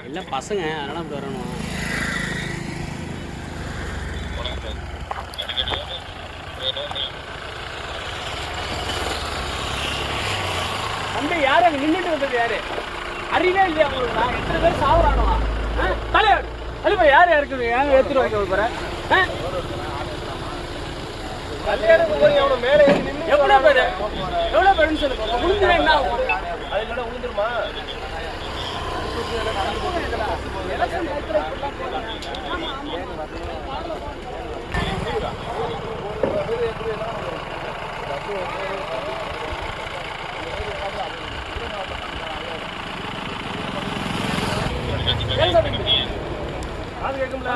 எல்லாம் பசங்க அதனால அப்படி வரணும். தம்பி யாரு அங்க நின்றுட்டு வந்தது யாரு? அறிவே இல்லையா உங்களுக்கு? நான் எத்தனை பேர் சாவுறானுவா? தலையாடு அலிபா யார் இருக்குது? ஏன் எடுத்துட்டு வைக்க போற? எவ்வளோ பேருன்னு சொல்லுங்க. உளுந்துரு என்ன ஆகும்? அது உளுந்துருமா? அது கேட்கும்ல.